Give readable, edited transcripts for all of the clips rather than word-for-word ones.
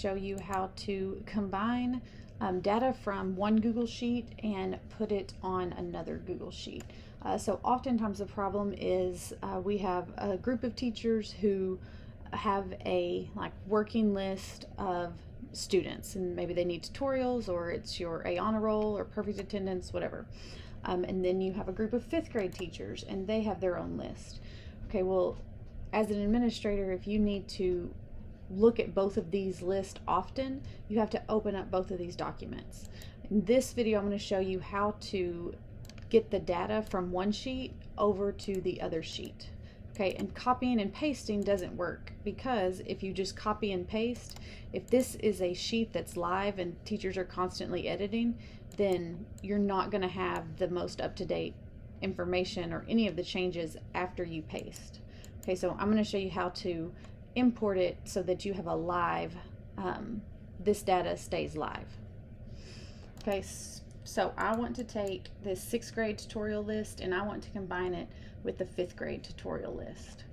Show you how to combine data from one Google Sheet and put it on another Google Sheet. So oftentimes the problem is we have a group of teachers who have a working list of students, and maybe they need tutorials, or it's your A honor roll or perfect attendance, whatever. And then you have a group of 5th grade teachers and they have their own list. Okay, well, as an administrator, if you need to look at both of these lists often, you have to open up both of these documents. In this video, I'm going to show you how to get the data from one sheet over to the other sheet. Okay, and copying and pasting doesn't work, because if you just copy and paste, if this is a sheet that's live and teachers are constantly editing, then you're not going to have the most up-to-date information or any of the changes after you paste. Okay, so I'm going to show you how to import it so that you have a live, this data stays live. Okay, so I want to take this 6th grade tutorial list and I want to combine it with the 5th grade tutorial list.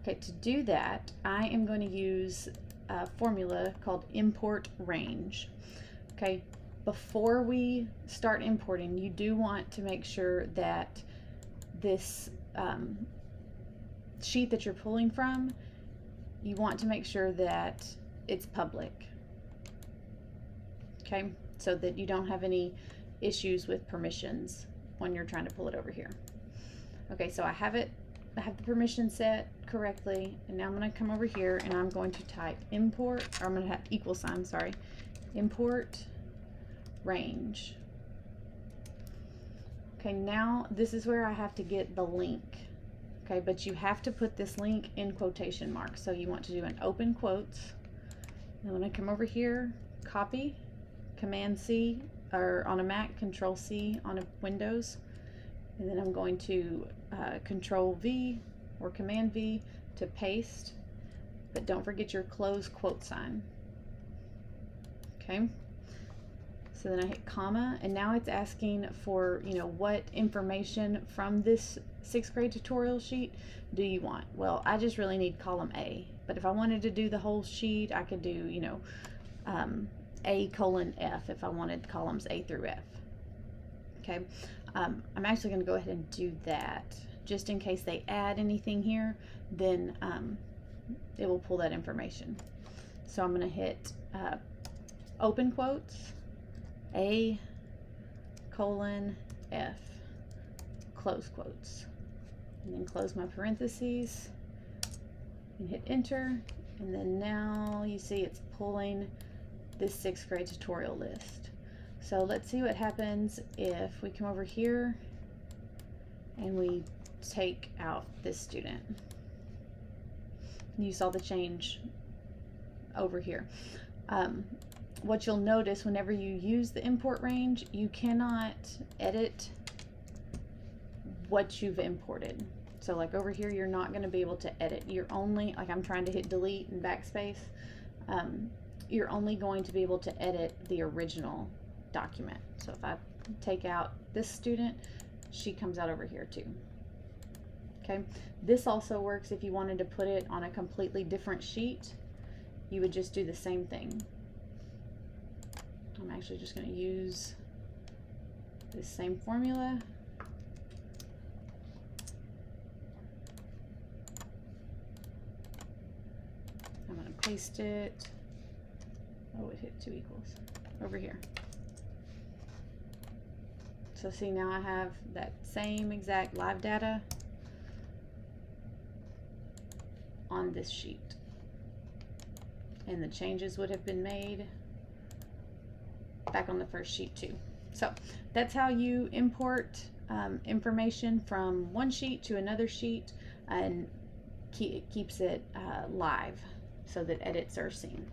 Okay, to do that, I am going to use a formula called import range. Okay, before we start importing, you do want to make sure that this sheet that you're pulling from, you want to make sure that it's public. Okay, so that you don't have any issues with permissions when you're trying to pull it over here. Okay, so I have the permission set correctly, and now I'm going to come over here and I'm going to type import, or I'm going to have equal sign, sorry, import range. Okay, now this is where I have to get the link. Okay, but you have to put this link in quotation marks. So you want to do an open quotes. And when I come over here, copy, Command C, or on a Mac, Control C on a Windows. And then I'm going to Control V or Command V to paste. But don't forget your close quote sign. Okay. So then I hit comma, and now it's asking for, what information from this 6th grade tutorial sheet do you want? Well, I just really need column A, but if I wanted to do the whole sheet, I could do, A:(F) if I wanted columns A through F. Okay, I'm actually going to go ahead and do that, just in case they add anything here, then it will pull that information. So I'm going to hit open quotes, A:(F), close quotes, and then close my parentheses and hit enter. And then now you see it's pulling this 6th grade tutorial list. So let's see what happens if we come over here and we take out this student. You saw the change over here. What you'll notice whenever you use the import range, you cannot edit what you've imported. So like over here, you're not going to be able to edit. You're only, like I'm trying to hit delete and backspace, you're only going to be able to edit the original document. So if I take out this student, she comes out over here too. Okay, this also works if you wanted to put it on a completely different sheet. You would just do the same thing. I'm actually just going to use this same formula. I'm going to paste it. Oh, it hit 2 equals over here. So see, now I have that same exact live data on this sheet. And the changes would have been made back on the first sheet too. So that's how you import information from one sheet to another sheet, and it keeps it live so that edits are seen.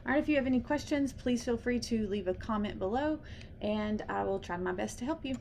All right, if you have any questions, please feel free to leave a comment below, and I will try my best to help you.